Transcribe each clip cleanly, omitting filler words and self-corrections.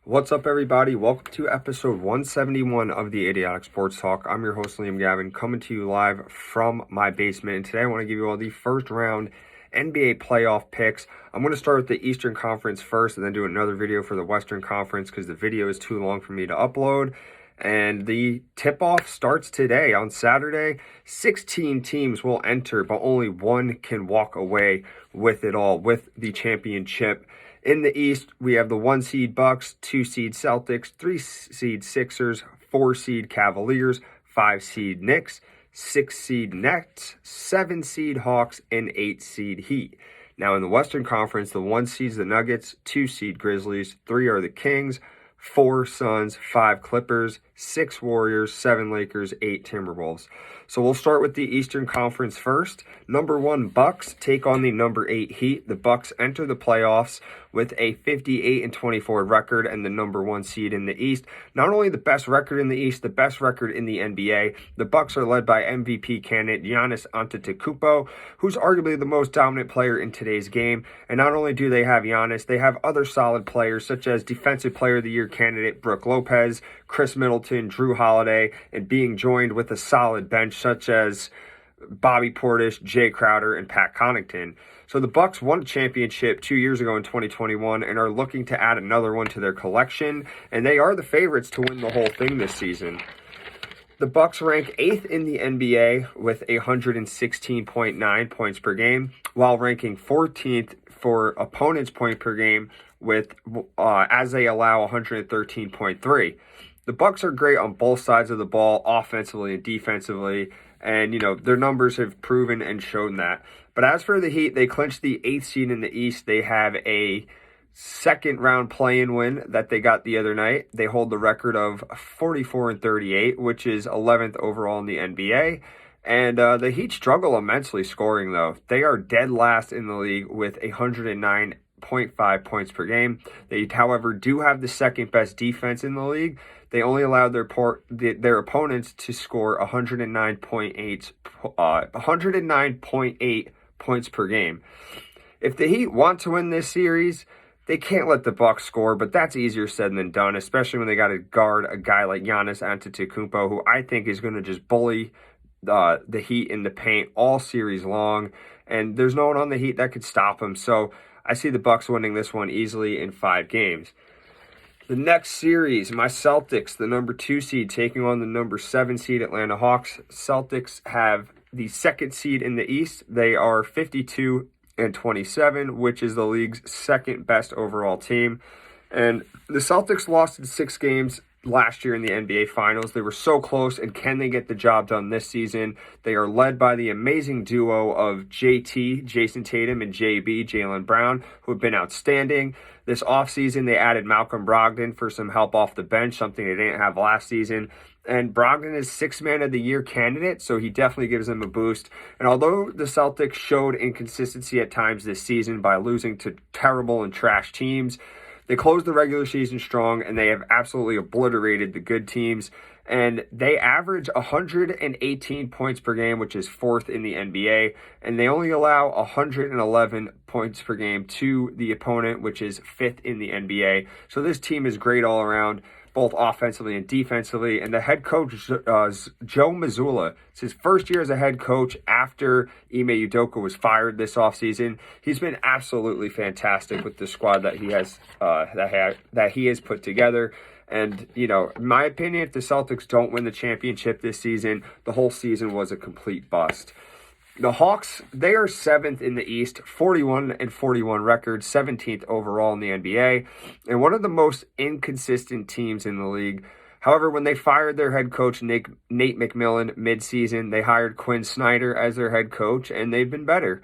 What's up, everybody? Welcome to episode 171 of the Idiotic Sports Talk. I'm your host, Liam Gavin, coming to you live from my basement. And today I want to give you all the first round NBA playoff picks. I'm going to start with the Eastern Conference first and then do another video for the Western Conference because the video is too long for me to upload. And the tip-off starts today on Saturday. 16 teams will enter, but only one can walk away with it all, with the championship. In the East, we have the 1 seed Bucks, 2 seed Celtics, 3 seed Sixers, 4 seed Cavaliers, 5 seed Knicks, 6 seed Nets, 7 seed Hawks, and 8 seed Heat. Now in the Western Conference, the 1 seed's the Nuggets, 2 seed Grizzlies, 3 are the Kings, 4 Suns, 5 Clippers, 6 Warriors, 7 Lakers, 8 Timberwolves. So we'll start with the Eastern Conference first. Number 1 Bucks take on the number 8 Heat. The Bucks enter the playoffs with a 58-24 record and the number 1 seed in the East. Not only the best record in the East, the best record in the NBA. The Bucks are led by MVP candidate Giannis Antetokounmpo, who's arguably the most dominant player in today's game. And not only do they have Giannis, they have other solid players such as Defensive Player of the Year candidate Brook Lopez, Chris Middleton, Drew Holiday, and being joined with a solid bench such as Bobby Portis, Jay Crowder, and Pat Connaughton. So the Bucks won a championship 2 years ago in 2021 and are looking to add another one to their collection, and they are the favorites to win the whole thing this season. The Bucks rank 8th in the NBA with 116.9 points per game, while ranking 14th for opponents' point per game with as they allow 113.3. The Bucks are great on both sides of the ball, offensively and defensively, and their numbers have proven and shown that. But as for the Heat, they clinched the 8th seed in the East. They have a second round play-in win that they got the other night. They hold the record of 44-38, which is 11th overall in the NBA. And the Heat struggle immensely scoring, though. They are dead last in the league with 109.5 points per game. They, however, do have the second best defense in the league. They only allowed their opponents to score 109.8 points per game. If the Heat want to win this series, they can't let the Bucks score, but that's easier said than done, especially when they got to guard a guy like Giannis Antetokounmpo, who I think is going to just bully the Heat in the paint all series long, and there's no one on the Heat that could stop him. So I see the Bucks winning this one easily in 5 games. The next series, my Celtics, the number 2 seed, taking on the number 7 seed Atlanta Hawks. Celtics have the 2nd seed in the East. They are 52-27, which is the league's 2nd best overall team. And the Celtics lost in 6 games last year in the NBA Finals. They were so close, and can they get the job done this season? They are led by the amazing duo of JT, Jason Tatum, and JB, Jaylen Brown, who have been outstanding. This offseason, they added Malcolm Brogdon for some help off the bench, something they didn't have last season. And Brogdon is 6th Man of the Year candidate, so he definitely gives them a boost. And although the Celtics showed inconsistency at times this season by losing to terrible and trash teams, they closed the regular season strong, and they have absolutely obliterated the good teams. And they average 118 points per game, which is 4th in the NBA. And they only allow 111 points per game to the opponent, which is 5th in the NBA. So this team is great all around, both offensively and defensively. And the head coach, Joe Mazzulla, it's his first year as a head coach after Ime Udoka was fired this offseason. He's been absolutely fantastic with the squad that he has that he has put together. And, in my opinion, if the Celtics don't win the championship this season, the whole season was a complete bust. The Hawks, they are 7th in the East, 41-41 record, 17th overall in the NBA, and one of the most inconsistent teams in the league. However, when they fired their head coach, Nate McMillan, midseason, they hired Quinn Snyder as their head coach, and they've been better.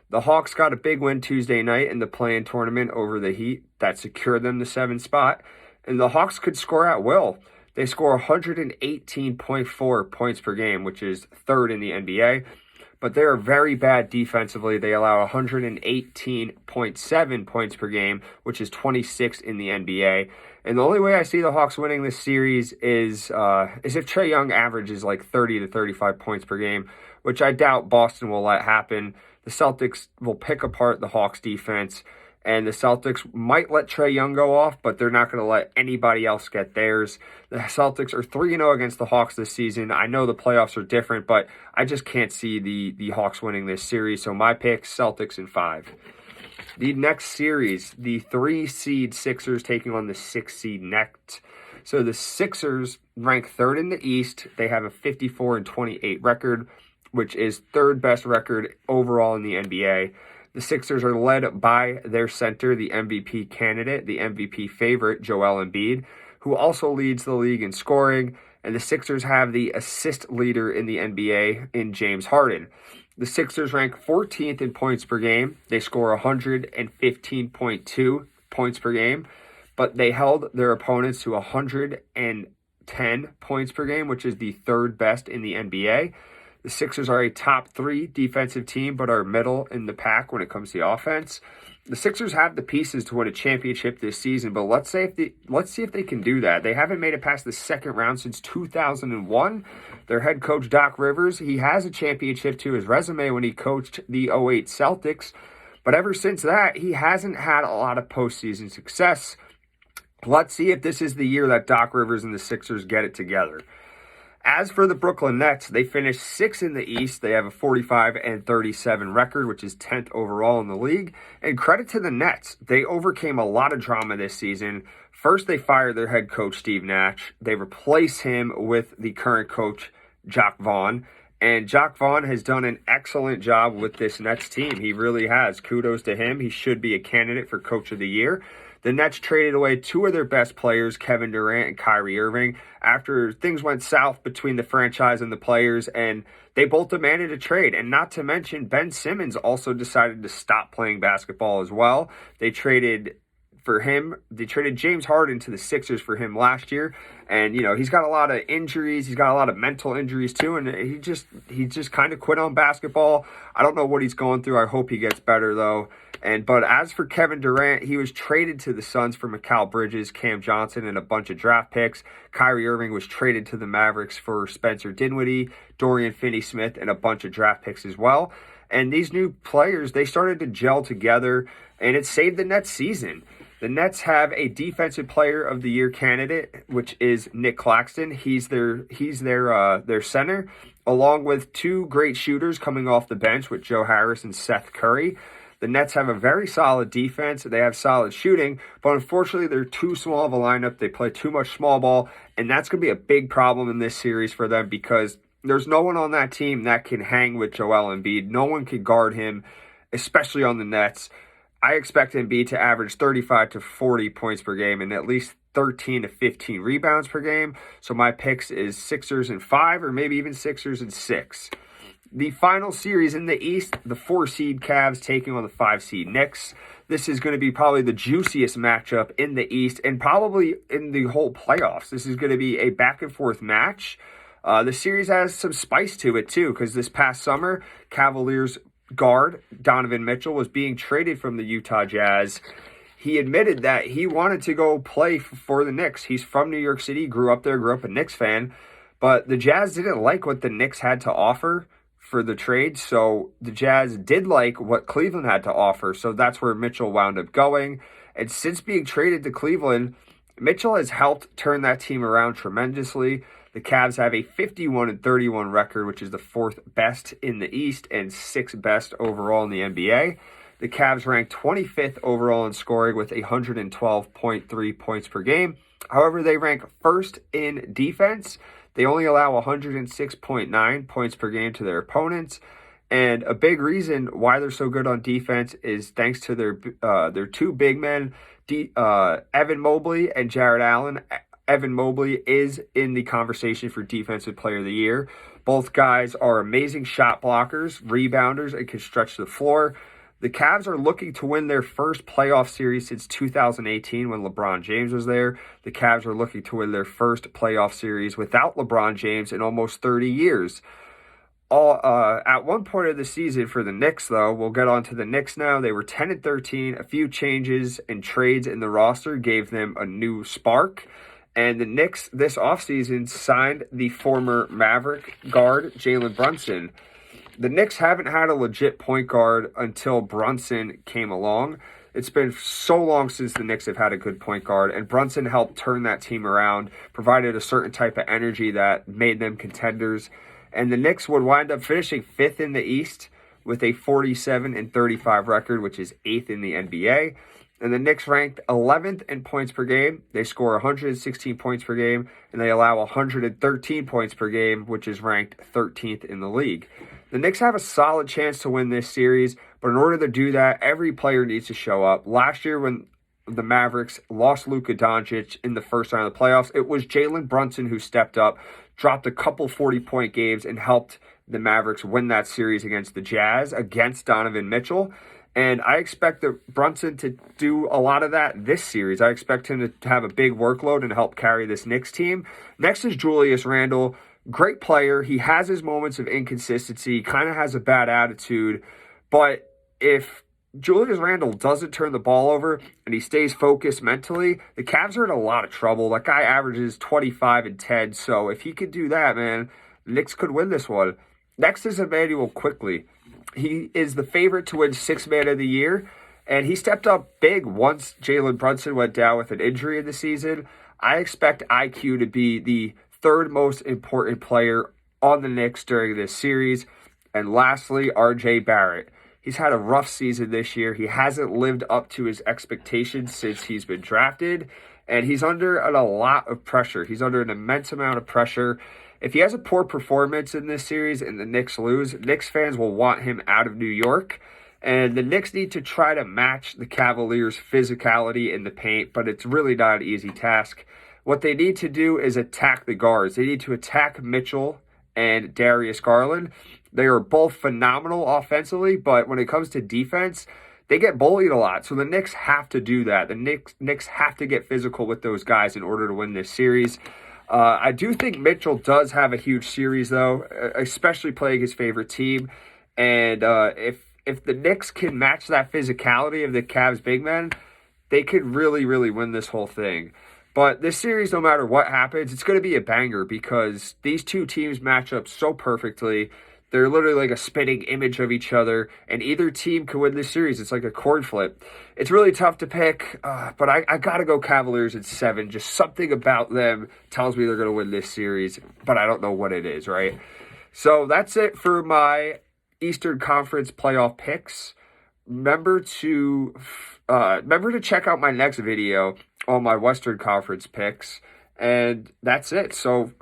The Hawks got a big win Tuesday night in the play-in tournament over the Heat that secured them the 7th spot, and the Hawks could score at will. They score 118.4 points per game, which is 3rd in the NBA. But they are very bad defensively. They allow 118.7 points per game, which is 26th in the NBA. And the only way I see the Hawks winning this series is if Trae Young averages like 30 to 35 points per game, which I doubt Boston will let happen. The Celtics will pick apart the Hawks defense, And the Celtics might let Trae Young go off, but they're not going to let anybody else get theirs. The Celtics are 3-0 against the Hawks this season. I know the playoffs are different, but I just can't see the Hawks winning this series. So my pick, Celtics in 5. The next series, the 3-seed Sixers taking on the 6-seed Nets. So the Sixers rank 3rd in the East. They have a 54-28 record, which is 3rd best record overall in the NBA. The Sixers are led by their center, the MVP candidate, the MVP favorite, Joel Embiid, who also leads the league in scoring. And the Sixers have the assist leader in the NBA in James Harden. The Sixers rank 14th in points per game. They score 115.2 points per game, but they held their opponents to 110 points per game, which is the 3rd best in the NBA. The Sixers are a top 3 defensive team, but are middle in the pack when it comes to offense. The Sixers have the pieces to win a championship this season, but let's see if they can do that. They haven't made it past the second round since 2001. Their head coach, Doc Rivers, he has a championship to his resume when he coached the '08 Celtics, but ever since that, he hasn't had a lot of postseason success. Let's see if this is the year that Doc Rivers and the Sixers get it together. As for the Brooklyn Nets, they finished 6th in the East. They have a 45-37 record, which is 10th overall in the league. And credit to the Nets. They overcame a lot of drama this season. First, they fired their head coach, Steve Nash. They replaced him with the current coach, Jacques Vaughn. And Jacques Vaughn has done an excellent job with this Nets team. He really has. Kudos to him. He should be a candidate for Coach of the Year. The Nets traded away 2 of their best players, Kevin Durant and Kyrie Irving, after things went south between the franchise and the players, and they both demanded a trade. And not to mention, Ben Simmons also decided to stop playing basketball as well. They traded James Harden to the Sixers for him last year. And, he's got a lot of injuries. He's got a lot of mental injuries too. And he just kind of quit on basketball. I don't know what he's going through. I hope he gets better though. But as for Kevin Durant, he was traded to the Suns for Mikal Bridges, Cam Johnson, and a bunch of draft picks. Kyrie Irving was traded to the Mavericks for Spencer Dinwiddie, Dorian Finney-Smith, and a bunch of draft picks as well. And these new players, they started to gel together, and it saved the Nets season. The Nets have a Defensive Player of the Year candidate, which is Nick Claxton. He's their center, along with 2 great shooters coming off the bench with Joe Harris and Seth Curry. The Nets have a very solid defense. They have solid shooting, but unfortunately, they're too small of a lineup. They play too much small ball, and that's going to be a big problem in this series for them because there's no one on that team that can hang with Joel Embiid. No one can guard him, especially on the Nets. I expect Embiid to average 35 to 40 points per game and at least 13 to 15 rebounds per game. So my picks is Sixers in 5 or maybe even Sixers in 6. The final series in the East, the 4-seed Cavs taking on the 5-seed Knicks. This is going to be probably the juiciest matchup in the East and probably in the whole playoffs. This is going to be a back-and-forth match. The series has some spice to it, too, because this past summer, Cavaliers guard Donovan Mitchell was being traded from the Utah Jazz. He admitted that he wanted to go play for the Knicks. He's from New York City, grew up there, grew up a Knicks fan. But the Jazz didn't like what the Knicks had to offer for the trade, so the Jazz did like what Cleveland had to offer, so that's where Mitchell wound up going. And since being traded to Cleveland, Mitchell has helped turn that team around tremendously. The Cavs have a 51-31 record, which is the 4th best in the East and 6th best overall in the NBA. The Cavs rank 25th overall in scoring with 112.3 points per game. However, they rank 1st in defense. They only allow 106.9 points per game to their opponents. And a big reason why they're so good on defense is thanks to their 2 big men, Evan Mobley and Jarrett Allen. Evan Mobley is in the conversation for Defensive Player of the Year. Both guys are amazing shot blockers, rebounders, and can stretch the floor. The Cavs are looking to win their first playoff series since 2018 when LeBron James was there. The Cavs are looking to win their first playoff series without LeBron James in almost 30 years. At one point of the season for the Knicks, though, we'll get on to the Knicks now. They were 10-13. A few changes and trades in the roster gave them a new spark. And the Knicks this offseason signed the former Maverick guard, Jalen Brunson. The Knicks haven't had a legit point guard until Brunson came along. It's been so long since the Knicks have had a good point guard, and Brunson helped turn that team around, provided a certain type of energy that made them contenders. And the Knicks would wind up finishing 5th in the East with a 47-35 record, which is 8th in the NBA. And the Knicks ranked 11th in points per game. They score 116 points per game, and they allow 113 points per game, which is ranked 13th in the league. The Knicks have a solid chance to win this series, but in order to do that, every player needs to show up. Last year when the Mavericks lost Luka Doncic in the first round of the playoffs, it was Jalen Brunson who stepped up, dropped a couple 40-point games, and helped the Mavericks win that series against the Jazz, against Donovan Mitchell. And I expect Brunson to do a lot of that this series. I expect him to have a big workload and help carry this Knicks team. Next is Julius Randle. Great player. He has his moments of inconsistency, kind of has a bad attitude. But if Julius Randle doesn't turn the ball over and he stays focused mentally, the Cavs are in a lot of trouble. That guy averages 25 and 10. So if he could do that, man, the Knicks could win this one. Next is Immanuel Quickley. He is the favorite to win Sixth Man of the Year, and he stepped up big once Jalen Brunson went down with an injury in the season. I expect IQ to be the third most important player on the Knicks during this series. And lastly, RJ Barrett. He's had a rough season this year. He hasn't lived up to his expectations since he's been drafted, and he's under a lot of pressure. He's under an immense amount of pressure. If he has a poor performance in this series and the Knicks lose, Knicks fans will want him out of New York. And the Knicks need to try to match the Cavaliers' physicality in the paint, but it's really not an easy task. What they need to do is attack the guards. They need to attack Mitchell and Darius Garland. They are both phenomenal offensively, but when it comes to defense, they get bullied a lot. So the Knicks have to do that. The Knicks have to get physical with those guys in order to win this series. I do think Mitchell does have a huge series, though, especially playing his favorite team. And if the Knicks can match that physicality of the Cavs big men, they could really, really win this whole thing. But this series, no matter what happens, it's going to be a banger because these two teams match up so perfectly. They're literally like a spitting image of each other, and either team can win this series. It's like a coin flip. It's really tough to pick, but I got to go Cavaliers in 7. Just something about them tells me they're going to win this series, but I don't know what it is, right? So that's it for my Eastern Conference playoff picks. Remember to check out my next video on my Western Conference picks, and that's it. So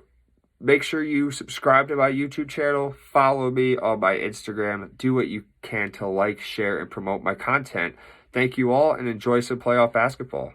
make sure you subscribe to my YouTube channel, follow me on my Instagram, do what you can to like, share, and promote my content. Thank you all, and enjoy some playoff basketball.